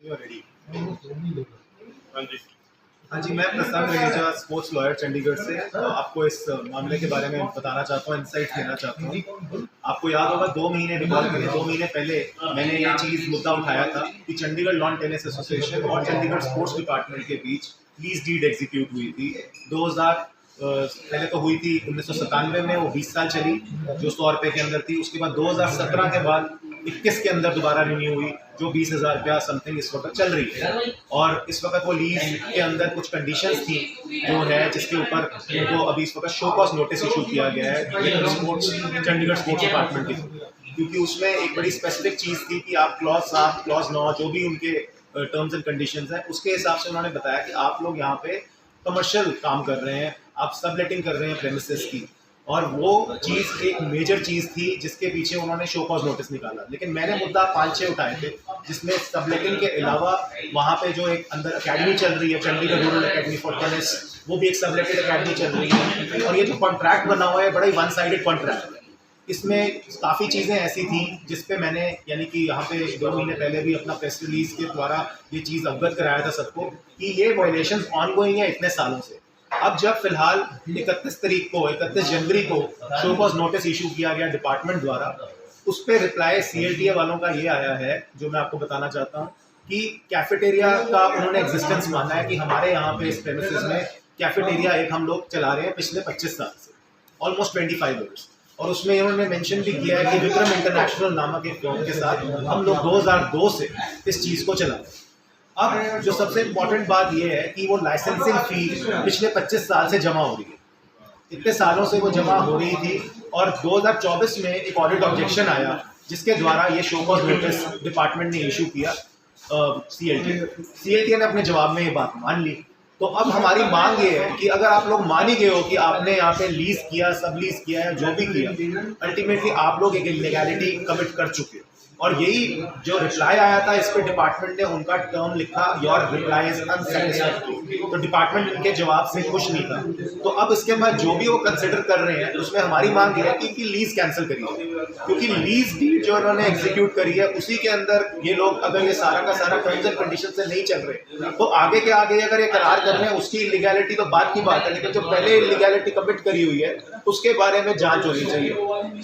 Ready. हाँ जी। हाँ जी, मैं प्रशांत रहेजा, स्पोर्ट्स लॉयर चंडीगढ़ से आपको इस मामले के बारे में बताना चाहता हूँ, इंसाइट देना चाहता हूँ। आपको याद होगा 2 महीने रिकॉल करें, 2 महीने पहले मैंने ये चीज़ मुद्दा उठाया था कि चंडीगढ़ लॉन टेनिस एसोसिएशन और चंडीगढ़ स्पोर्ट्स डिपार्टमेंट के बीच लीज डीड एग्जीक्यूट हुई थी। 2000 पहले तो हुई थी 1997 में, वो 20 साल चली जो 100 रुपये के अंदर थी। उसके बाद 2017 के बाद 21 के अंदर दोबारा रिन्यू हुई जो 20,000 रुपया समथिंग इस वक्त चल रही है। और इस वक्त वो लीज के अंदर कुछ कंडीशंस थी जो है जिसके ऊपर उनको अभी इस वक्त शो कॉज नोटिस इशू किया गया है स्पोर्ट्स चंडीगढ़ स्पोर्ट्स डिपार्टमेंट की, क्योंकि उसमें एक बड़ी स्पेसिफिक चीज़ थी कि आप क्लॉज 7 क्लॉज 9 जो भी उनके टर्म्स एंड कंडीशंस हैं उसके हिसाब से उन्होंने बताया कि आप लोग यहाँ पे कमर्शियल काम कर रहे हैं, आप सबलेटिंग कर रहे हैं प्रेमिसेस की। और वो चीज़ एक मेजर चीज़ थी जिसके पीछे उन्होंने शो कॉज नोटिस निकाला। लेकिन मैंने मुद्दा 5-6 उठाए थे जिसमें सबलेटिंग के अलावा वहाँ पे जो एक अंदर अकेडमी चल रही है Chandigarh rural academy for tennis, वो भी एक सबलेटेड अकेडमी चल रही है। और ये जो कॉन्ट्रैक्ट बना हुआ है बड़ा ही वन साइडेड कॉन्ट्रैक्ट है। इसमें काफ़ी चीज़ें ऐसी थी जिस पे मैंने यानी कि यहाँ पे 2 महीने पहले भी अपना प्रेस रिलीज के द्वारा ये चीज़ अवगत कराया था सबको कि ये वायलेशंस ऑनगोइंग है इतने सालों से। अब जब फिलहाल 31 जनवरी को शो कॉज नोटिस इशू किया गया डिपार्टमेंट द्वारा, उस पर रिप्लाई CLTA वालों का ये आया है जो मैं आपको बताना चाहता हूँ कि कैफेटेरिया का उन्होंने एग्जिस्टेंस माना है कि हमारे यहाँ पे इस प्रेमिसेस में कैफेटेरिया एक हम लोग चला रहे हैं पिछले 25 साल से, ऑलमोस्ट 25 ईयर्स। और उसमें उन्होंने मेंशन भी किया है कि विक्रम इंटरनेशनल नामक एक फर्म के साथ हम लोग 2002 से इस चीज़ को चला रहे हैं। अब जो सबसे इम्पोर्टेंट बात यह है कि वो लाइसेंसिंग फी पिछले 25 साल से जमा हो रही है, इतने सालों से वो जमा हो रही थी। और 2024 में एक ऑडिट ऑब्जेक्शन आया जिसके द्वारा ये शो कॉज नोटिस डिपार्टमेंट ने इशू किया। CLTA ने अपने जवाब में ये बात मान ली। तो अब हमारी मांग ये है कि अगर आप लोग मान ही गए हो कि आपने यहाँ पे लीज किया, सब लीज किया है, जो भी किया, अल्टीमेटली आप लोग एक इलीगैलिटी कमिट कर चुके हो। और यही जो रिप्लाई आया था इस पे डिपार्टमेंट ने उनका टर्म लिखा, योर रिप्लाई इज अनसैटिस्फैक्टरी। तो डिपार्टमेंट इनके जवाब से खुश नहीं था। तो अब इसके बाद जो भी वो कंसिडर कर रहे हैं उसमें हमारी मांग ये है कि इनकी लीज कैंसिल करी जाए, क्योंकि लीज डीड जो उन्होंने एग्जीक्यूट करी है उसी के अंदर ये लोग अगर ये सारा का सारा टर्म्स एंड कंडीशन से नहीं चल रहे तो आगे के आगे अगर ये करार कर रहे हैं उसकी इलीगैलिटी तो बात की बात है, लेकिन जो पहले इलीगैलिटी कमिट करी हुई है उसके बारे में जांच होनी चाहिए,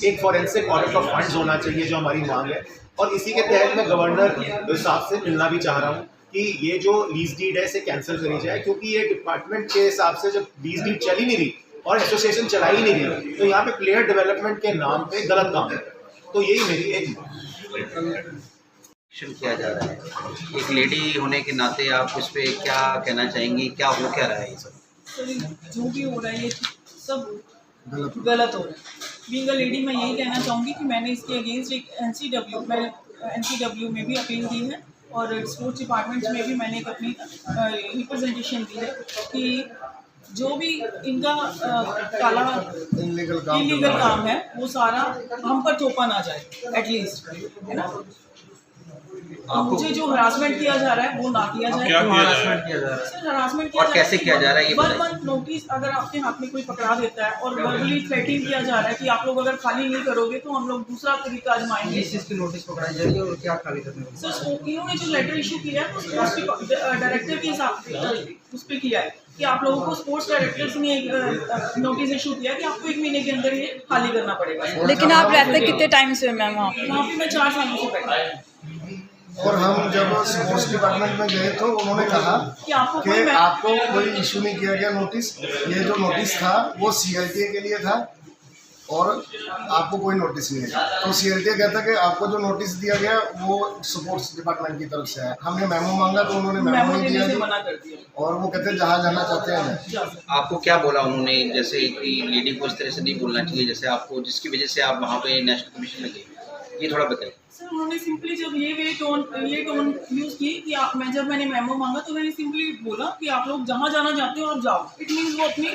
एक फॉरेंसिक ऑडिट ऑफ फंड्स होना चाहिए जो हमारी मांग है। और इसी के तहत मैं गवर्नर साहब से मिलना भी चाह रहा हूँ कि ये जो लीज डीड है इसे कैंसिल करी जाए, क्योंकि ये डिपार्टमेंट के हिसाब से जब लीज डीड चल ही नहीं रही और एसोसिएशन चला ही नहीं रही तो यहाँ पे प्लेयर डेवलपमेंट के नाम पे गलत काम है। तो यही मेरी एक किया जा रहा है, एक लेडी होने के नाते आप इस पे क्या कहना चाहेंगी, क्या हो क्या रहा है ये सब? जो भी हो रहा है ये सब गलत हो रहा है। बीइंग अ लेडी मैं यही कहना चाहूँगी कि मैंने इसके अगेंस्ट एक NCW में भी अपील की है और स्पोर्ट्स डिपार्टमेंट्स में भी मैंने एक अपनी रिप्रेजेंटेशन दी है कि जो भी इनका काला इलीगल काम है वो सारा हम पर थोपा ना जाए एटलीस्ट, है ना। मुझे जो हरासमेंट किया जा रहा है वो ना किया जाए। क्या हरासमेंट किया जा रहा है? सर हरासमेंट किया और कैसे किया जा रहा है ये 1 मंथ नोटिस अगर आपके हाथ में कोई पकड़ा देता है और वर्बली थ्रेटिंग किया जा रहा है कि आप लोग अगर खाली नहीं करोगे तो हम लोग दूसरा तरीका आजमाएंगे। इस चीज़ की नोटिस पकड़ाई जा रही है और क्या खाली करने को? सर इन्होंने जो लेटर इशू किया है तो स्पोर्ट्स डायरेक्टर के हिसाब से उस पर किया है कि आप लोगों को स्पोर्ट्स डायरेक्टर ने एक नोटिस इशू किया कि आपको 1 महीने के अंदर ये खाली करना पड़ेगा। लेकिन आप रहते कितने टाइम से मैम वहाँ पे मैं 4 सालों से बैठा। और हम जब स्पोर्ट्स डिपार्टमेंट में गए तो उन्होंने कहा कि आपको कोई इशू नहीं किया गया नोटिस, ये जो नोटिस था वो CLTA के लिए था और आपको कोई नोटिस नहीं है। तो CLTA कहता कि आपको जो नोटिस दिया गया वो स्पोर्ट्स डिपार्टमेंट की तरफ से है। हमने मेमो मांगा तो उन्होंने मेमो नहीं दिया मना कर दिया और वो कहते हैं जहाँ जाना चाहते हैं। आपको क्या बोला उन्होंने, जैसे कि लेडी को इस तरह से नहीं बोलना चाहिए जैसे आपको, जिसकी वजह से आप वहाँ पे नेशनल कमीशन लगे, ये थोड़ा बताइए। सर उन्होंने सिंपली जब ये टोन यूज़ की कि जब मैंने मेमो मांगा तो मैंने सिंपली बोला कि आप लोग जहाँ जाना चाहते हो आप जाओ। इट मीन्स वो अपनी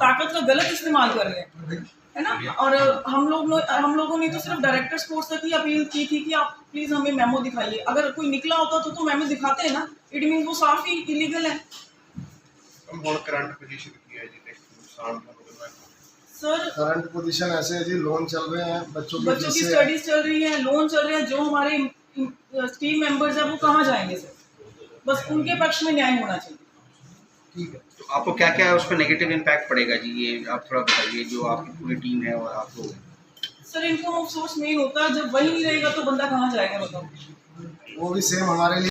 ताकत का गलत इस्तेमाल कर रहे हैं, है ना। और हम लोगों ने तो सिर्फ डायरेक्टर स्पोर्ट्स तक ही अपील की थी कि आप प्लीज़ हमें मेमो दिखाइए। अगर कोई निकला होता तो मेमो दिखाते हैं ना। इट मीन्स वो साफ ही इलीगल है। सर करंट पोजीशन ऐसे है जी, लोन चल रहे हैं, बच्चों की स्टडीज चल रही है, लोन चल रहे हैं। जो हमारे टीम मेंबर्स हैं वो कहाँ जाएंगे सर? बस उनके पक्ष में न्याय होना चाहिए। ठीक है। तो आपको क्या क्या उस पर नेगेटिव इम्पैक्ट पड़ेगा जी, ये आप थोड़ा बताइए, जो आपकी पूरी टीम है और आप लोग हैं। Sir income of source main होता है, जब वही नहीं रहेगा तो बंदा कहाँ जाएगा बताओ। वो भी सेम हमारे लिए